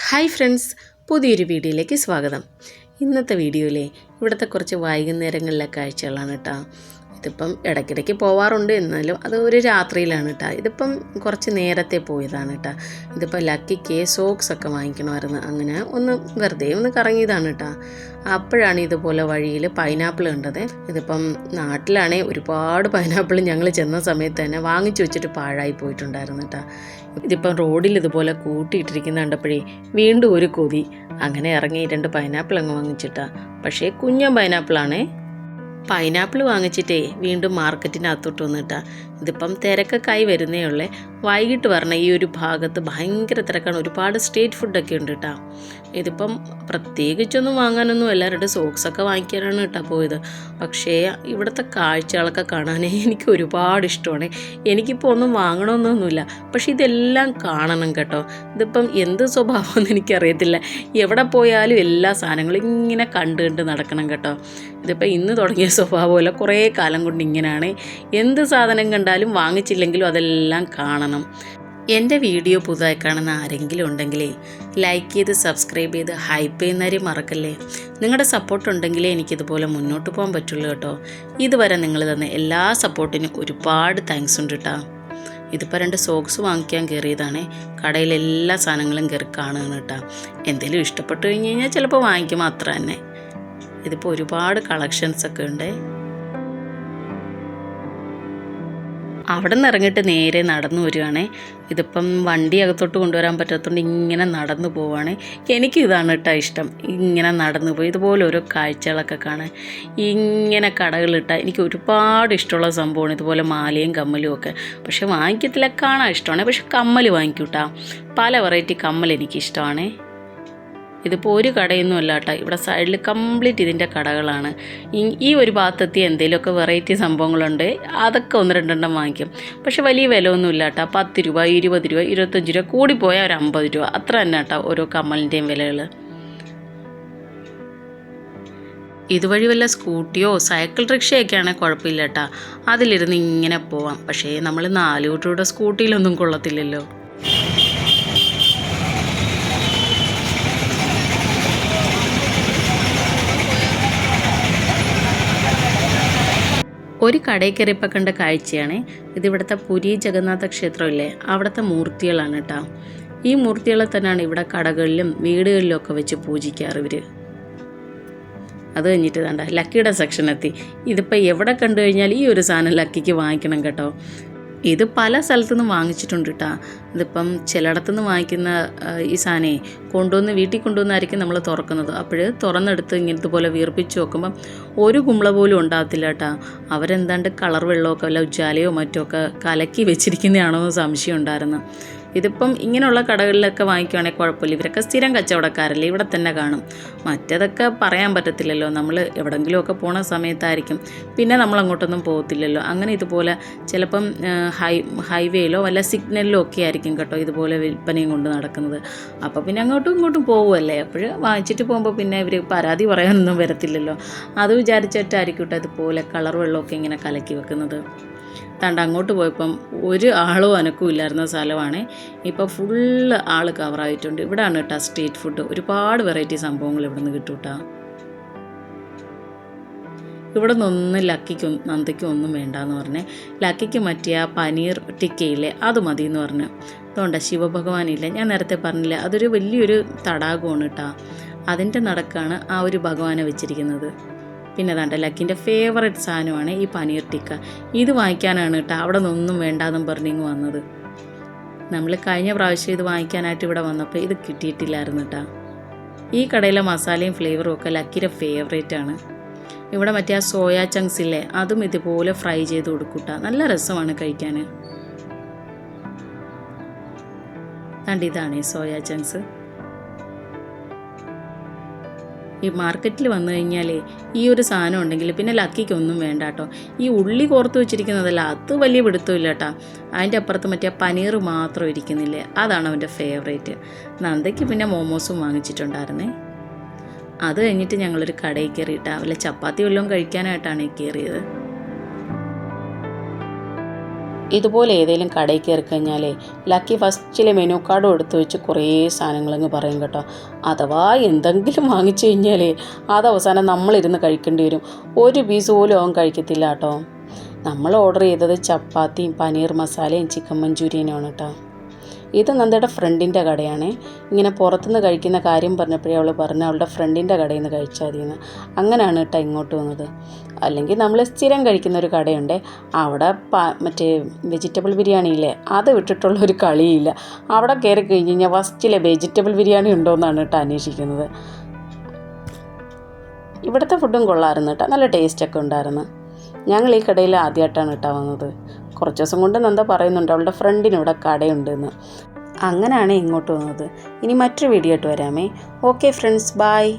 Hi friends, പുതിയൊരു വീഡിയോയിലേക്ക് സ്വാഗതം. ഇന്നത്തെ വീഡിയോയിലെ ഇവിടുത്തെ കുറച്ച് വൈകുന്നേരങ്ങളിലെ കാഴ്ചകളാണ് കേട്ടോ. ഇതിപ്പം ഇടയ്ക്കിടയ്ക്ക് പോവാറുണ്ട്, എന്നാലും അത് ഒരു രാത്രിയിലാണ് കേട്ടോ. ഇതിപ്പം കുറച്ച് നേരത്തെ പോയതാണ് കേട്ടോ. ഇതിപ്പോൾ ലക്കിക്ക് സോക്സൊക്കെ വാങ്ങിക്കണമായിരുന്നു. അങ്ങനെ വെറുതെ ഒന്ന് കറങ്ങിയതാണ് കേട്ടോ. അപ്പോഴാണ് ഇതുപോലെ വഴിയിൽ പൈനാപ്പിൾ കണ്ടത്. ഇതിപ്പം നാട്ടിലാണെങ്കിൽ ഒരുപാട് പൈനാപ്പിൾ ഞങ്ങൾ ചെന്ന സമയത്ത് തന്നെ വാങ്ങിച്ചു വെച്ചിട്ട് പാഴായി പോയിട്ടുണ്ടായിരുന്നു കേട്ടോ. ഇതിപ്പം റോഡിൽ ഇതുപോലെ കൂട്ടിയിട്ടിരിക്കുന്ന കണ്ടപ്പോഴേ വീണ്ടും ഒരു കൊതി. അങ്ങനെ ഇറങ്ങി 2 പൈനാപ്പിൾ അങ്ങ് വാങ്ങിച്ചിട്ടാ. പക്ഷേ കുഞ്ഞൻ പൈനാപ്പിളാണേ. പൈനാപ്പിൾ വാങ്ങിച്ചിട്ടേ വീണ്ടും മാർക്കറ്റിനകത്തോട്ട് വന്നിട്ടാ. ഇതിപ്പം തിരക്കൊക്കെ ആയി വരുന്നേ ഉള്ളേ. വൈകിട്ട് വരണ ഈ ഒരു ഭാഗത്ത് ഭയങ്കര തിരക്കാണ്. ഒരുപാട് സ്ട്രീറ്റ് ഫുഡൊക്കെ ഉണ്ട് കേട്ടോ. ഇതിപ്പം പ്രത്യേകിച്ചൊന്നും വാങ്ങാനൊന്നും എല്ലാവരുടെ സോക്സൊക്കെ വാങ്ങിക്കാനാണ് കേട്ടോ പോയത്. പക്ഷേ ഇവിടുത്തെ കാഴ്ചകളൊക്കെ കാണാൻ എനിക്ക് ഒരുപാട് ഇഷ്ടമാണ്. എനിക്കിപ്പോൾ ഒന്നും വാങ്ങണമെന്നൊന്നുമില്ല, പക്ഷേ ഇതെല്ലാം കാണണം കേട്ടോ. ഇതിപ്പം എന്ത് സ്വഭാവമെന്ന് എനിക്കറിയത്തില്ല. എവിടെ പോയാലും എല്ലാ സാധനങ്ങളും ഇങ്ങനെ കണ്ട് നടക്കണം കേട്ടോ. ഇതിപ്പോൾ ഇന്ന് തുടങ്ങിയ സ്വഭാവമല്ല, കുറേ കാലം കൊണ്ട് ഇങ്ങനെയാണ്. എന്ത് സാധനം കണ്ടാലും വാങ്ങിച്ചില്ലെങ്കിലും അതെല്ലാം കാണണം. എൻ്റെ വീഡിയോ പുതുതായി കാണുന്ന ആരെങ്കിലും ഉണ്ടെങ്കിലേ ലൈക്ക് ചെയ്ത് സബ്സ്ക്രൈബ് ചെയ്ത് ഹൈപ്പ് ചെയ്യുന്നവരെയും മറക്കല്ലേ. നിങ്ങളുടെ സപ്പോർട്ട് ഉണ്ടെങ്കിലേ എനിക്കിതുപോലെ മുന്നോട്ട് പോകാൻ പറ്റുള്ളൂ കേട്ടോ. ഇതുവരെ നിങ്ങൾ തന്ന എല്ലാ സപ്പോർട്ടിനും ഒരുപാട് താങ്ക്സ് ഉണ്ട് കേട്ടോ. ഇതിപ്പോൾ 2 സോക്സ് വാങ്ങിക്കാൻ കയറിയതാണേ. കടയിൽ എല്ലാ സാധനങ്ങളും കയറി കാണുകയാണ് കേട്ടോ. എന്തെങ്കിലും ഇഷ്ടപ്പെട്ടു കഴിഞ്ഞാൽ ചിലപ്പോൾ വാങ്ങിക്കും, അത്ര തന്നെ. ഇതിപ്പോൾ ഒരുപാട് കളക്ഷൻസൊക്കെ ഉണ്ട്. അവിടെ നിന്ന് ഇറങ്ങിയിട്ട് നേരെ നടന്നു വരികയാണേ. ഇതിപ്പം വണ്ടി അകത്തോട്ട് കൊണ്ടുവരാൻ പറ്റാത്തതുകൊണ്ട് ഇങ്ങനെ നടന്നു പോവുകയാണ്. എനിക്കും ഇതാണ് കേട്ടോ ഇഷ്ടം, ഇങ്ങനെ നടന്നു പോയി ഇതുപോലെ ഓരോ കാഴ്ചകളൊക്കെ കാണാൻ. ഇങ്ങനെ കടകളിട്ടാൽ എനിക്ക് ഒരുപാട് ഇഷ്ടമുള്ള സംഭവമാണ് ഇതുപോലെ മാലയും കമ്മലും ഒക്കെ. പക്ഷെ വാങ്ങിക്കത്തില്ല, കാണാൻ ഇഷ്ടമാണ്. പക്ഷെ കമ്മൽ വാങ്ങിക്കും കേട്ടോ. പല വെറൈറ്റി കമ്മൽ എനിക്കിഷ്ടമാണ്. ഇതിപ്പോൾ ഒരു കടയൊന്നും അല്ല കേട്ടോ. ഇവിടെ സൈഡിൽ കംപ്ലീറ്റ് ഇതിൻ്റെ കടകളാണ്. ഈ ഒരു ഭാഗത്തെത്തി എന്തെങ്കിലുമൊക്കെ വെറൈറ്റി സംഭവങ്ങളുണ്ട്, അതൊക്കെ 1-2 വാങ്ങിക്കും. പക്ഷെ വലിയ വില ഒന്നുമില്ല കേട്ടോ. 10 രൂപ, 20 രൂപ, 25 രൂപ, കൂടിപ്പോയാൽ ഒരു 50 രൂപ, അത്ര തന്നെ കേട്ടോ ഓരോ കമ്മലിൻ്റെയും വിലകൾ. ഇതുവഴി വല്ല സ്കൂട്ടിയോ സൈക്കിൾ റിക്ഷയൊക്കെയാണെങ്കിൽ കുഴപ്പമില്ല കേട്ടോ. അതിലിരുന്ന് ഇങ്ങനെ പോവാം. പക്ഷേ നമ്മൾ 4 കൂട്ടരുടെ സ്കൂട്ടിയിലൊന്നും കൊള്ളത്തില്ലല്ലോ. ഒരു കടയിൽ കയറിയപ്പോൾ കണ്ട കാഴ്ചയാണ് ഇതിവിടുത്തെ പുരി ജഗന്നാഥ ക്ഷേത്രമില്ലേ, അവിടുത്തെ മൂർത്തികളാണ് കേട്ടോ. ഈ മൂർത്തികളെ തന്നെയാണ് ഇവിടെ കടകളിലും വീടുകളിലും ഒക്കെ വെച്ച് പൂജിക്കാറ് ഇവർ. അത് കഴിഞ്ഞിട്ട് വേണ്ട ലക്കിയുടെ സെക്ഷനെത്തി. ഇതിപ്പോൾ എവിടെ കണ്ടു കഴിഞ്ഞാൽ ഈ ഒരു സാധനം ലക്കിക്ക് വാങ്ങിക്കണം കേട്ടോ. ഇത് പല സ്ഥലത്തുനിന്ന് വാങ്ങിച്ചിട്ടുണ്ട് കേട്ടോ. ഇതിപ്പം ചിലയിടത്തുനിന്ന് വാങ്ങിക്കുന്ന ഈ സാധനേ വീട്ടിൽ കൊണ്ടുവന്നായിരിക്കും നമ്മൾ തുറക്കുന്നത്. അപ്പോൾ തുറന്നെടുത്ത് ഇങ്ങനത്തെ പോലെ വീർപ്പിച്ച് നോക്കുമ്പം ഒരു കുമ്പള പോലും ഉണ്ടാകത്തില്ല കേട്ടോ. അവരെന്താണ്ട് കളർ വെള്ളമൊക്കെ വല്ല ഉജ്ജാലയോ മറ്റോ ഒക്കെ കലക്കി വെച്ചിരിക്കുന്നതാണോ എന്ന് സംശയം ഉണ്ടായിരുന്നു. ഇതിപ്പം ഇങ്ങനെയുള്ള കടകളിലൊക്കെ വാങ്ങിക്കുവാണെങ്കിൽ കുഴപ്പമില്ല. ഇവരൊക്കെ സ്ഥിരം കച്ചവടക്കാരല്ലേ, ഇവിടെ തന്നെ കാണും. മറ്റേതൊക്കെ പറയാൻ പറ്റത്തില്ലല്ലോ, നമ്മൾ എവിടെയെങ്കിലുമൊക്കെ പോണ സമയത്തായിരിക്കും. പിന്നെ നമ്മൾ അങ്ങോട്ടൊന്നും പോകത്തില്ലല്ലോ. അങ്ങനെ ഇതുപോലെ ചിലപ്പം ഹൈവേയിലോ വല്ല സിഗ്നലിലോ ഒക്കെ ആയിരിക്കും കേട്ടോ ഇതുപോലെ വിൽപ്പനയും കൊണ്ട് നടക്കുന്നത്. അപ്പോൾ പിന്നെ അങ്ങോട്ടും ഇങ്ങോട്ടും പോകുമല്ലേ, അപ്പോൾ വാങ്ങിച്ചിട്ട് പോകുമ്പോൾ പിന്നെ ഇവർ പരാതി പറയാനൊന്നും വരത്തില്ലല്ലോ. അത് വിചാരിച്ചിട്ടായിരിക്കും കേട്ടോ ഇതുപോലെ കളർ വെള്ളമൊക്കെ ഇങ്ങനെ കലക്കി വെക്കുന്നത്. തണ്ട് അങ്ങോട്ട് പോയപ്പം ഒരു ആളും അനക്കും ഇല്ലായിരുന്ന സ്ഥലമാണ്. ഇപ്പോൾ ഫുള്ള് ആൾ കവറായിട്ടുണ്ട്. ഇവിടെയാണ് കേട്ടോ സ്ട്രീറ്റ് ഫുഡ്. ഒരുപാട് വെറൈറ്റി സംഭവങ്ങൾ ഇവിടെ നിന്ന് കിട്ടും കേട്ടോ. ഇവിടെ നിന്നൊന്നും ലക്കിക്കും നന്ദയ്ക്കും ഒന്നും വേണ്ടാന്ന് പറഞ്ഞേ. ലക്കിക്ക് മറ്റേ ആ പനീർ ടിക്കയില്ലേ അത് മതി എന്ന് പറഞ്ഞു. അതുകൊണ്ട് ശിവഭഗവാനില്ലേ, ഞാൻ നേരത്തെ പറഞ്ഞില്ല, അതൊരു വലിയൊരു തടാകമാണ് കേട്ടോ. അതിൻ്റെ നടക്കാണ് ആ ഒരു ഭഗവാനെ വെച്ചിരിക്കുന്നത്. പിന്നെ അതാണ്ട് ലക്കിൻ്റെ ഫേവറേറ്റ് സാധനമാണ് ഈ പനീർ ടിക്ക. ഇത് വാങ്ങിക്കാനാണ് കേട്ടോ അവിടെ നിന്നൊന്നും വേണ്ടാന്നും പറഞ്ഞിങ്ങ് വന്നത്. നമ്മൾ കഴിഞ്ഞ പ്രാവശ്യം ഇത് വാങ്ങിക്കാനായിട്ട് ഇവിടെ വന്നപ്പോൾ ഇത് കിട്ടിയിട്ടില്ലായിരുന്നു കേട്ടോ. ഈ കടയിലെ മസാലയും ഫ്ലേവറും ഒക്കെ ലക്കിൻ്റെ ഫേവറേറ്റാണ്. ഇവിടെ മറ്റേ ആ സോയാ ചങ്ക്സ് ഇല്ലേ, അതും ഇതുപോലെ ഫ്രൈ ചെയ്ത് കൊടുക്കൂട്ടാ. നല്ല രസമാണ് കഴിക്കാൻ. കണ്ട് ഇതാണ് സോയാ ചങ്ക്സ്. ഈ മാർക്കറ്റിൽ വന്നു കഴിഞ്ഞാലേ ഈ ഒരു സാധനം ഉണ്ടെങ്കിൽ പിന്നെ ലക്കിക്കൊന്നും വേണ്ട കേട്ടോ. ഈ ഉള്ളി കോർത്ത് വെച്ചിരിക്കുന്നതല്ല, അത് വലിയ പിടുത്തമില്ല കേട്ടോ. അതിൻ്റെ അപ്പുറത്ത് മറ്റേ പനീർ മാത്രം ഇരിക്കുന്നില്ലേ, അതാണ് അവൻ്റെ ഫേവറേറ്റ്. നന്ദയ്ക്ക് പിന്നെ മോമോസും വാങ്ങിച്ചിട്ടുണ്ടായിരുന്നേ. അത് കഴിഞ്ഞിട്ട് ഞങ്ങളൊരു കടയിൽ കയറിയിട്ടാ വല്ല ചപ്പാത്തി വല്ലതും കഴിക്കാനായിട്ടാണ് കയറിയത്. ഇതുപോലെ ഏതെങ്കിലും കടയിൽ കയറി കഴിഞ്ഞാലേ ലക്കി ഫസ്റ്റിലെ മെനു കാർഡും എടുത്ത് വെച്ച് കുറേ സാധനങ്ങളങ്ങ് പറയും കേട്ടോ. അഥവാ എന്തെങ്കിലും വാങ്ങിച്ചു കഴിഞ്ഞാലേ അത് അവസാനം നമ്മളിരുന്ന് കഴിക്കേണ്ടി വരും. ഒരു പീസ് പോലും അവൻ കഴിക്കത്തില്ല കേട്ടോ. നമ്മൾ ഓർഡർ ചെയ്തത് ചപ്പാത്തിയും പനീർ മസാലയും ചിക്കൻ മഞ്ചൂരിയനുമാണ് കേട്ടോ. ഇത് നന്ദയുടെ ഫ്രണ്ടിൻ്റെ കടയാണ്. ഇങ്ങനെ പുറത്തുനിന്ന് കഴിക്കുന്ന കാര്യം പറഞ്ഞപ്പോഴേ അവൾ പറഞ്ഞു അവളുടെ ഫ്രണ്ടിൻ്റെ കടയിൽ നിന്ന് കഴിച്ചാൽ മതിയെന്ന്. അങ്ങനെയാണ് കേട്ടോ ഇങ്ങോട്ട് വന്നത്. അല്ലെങ്കിൽ നമ്മൾ സ്ഥിരം കഴിക്കുന്ന ഒരു കടയുണ്ട്, അവിടെ മറ്റേ വെജിറ്റബിൾ ബിരിയാണി ഇല്ലേ, അത് വിട്ടിട്ടുള്ളൊരു കളിയില്ല. അവിടെ കയറി കഴിഞ്ഞ് കഴിഞ്ഞാൽ ഫസ്റ്റിലെ വെജിറ്റബിൾ ബിരിയാണി ഉണ്ടോ എന്നാണ് കേട്ടോ അന്വേഷിക്കുന്നത്. ഇവിടുത്തെ ഫുഡും കൊള്ളാമായിരുന്നു കേട്ടോ, നല്ല ടേസ്റ്റൊക്കെ ഉണ്ടായിരുന്നു. ഞങ്ങൾ ഈ കടയിൽ ആദ്യമായിട്ടാണ് കേട്ടോ വന്നത്. കുറച്ച് ദിവസം കൊണ്ട് നന്ദ പറയുന്നുണ്ട് അവളുടെ ഫ്രണ്ടിനിവിടെ കടയുണ്ടെന്ന്. അങ്ങനെയാണ് ഇങ്ങോട്ട് വന്നത്. ഇനി മറ്റൊരു വീഡിയോ ആയിട്ട് വരാമേ. Okay friends, by.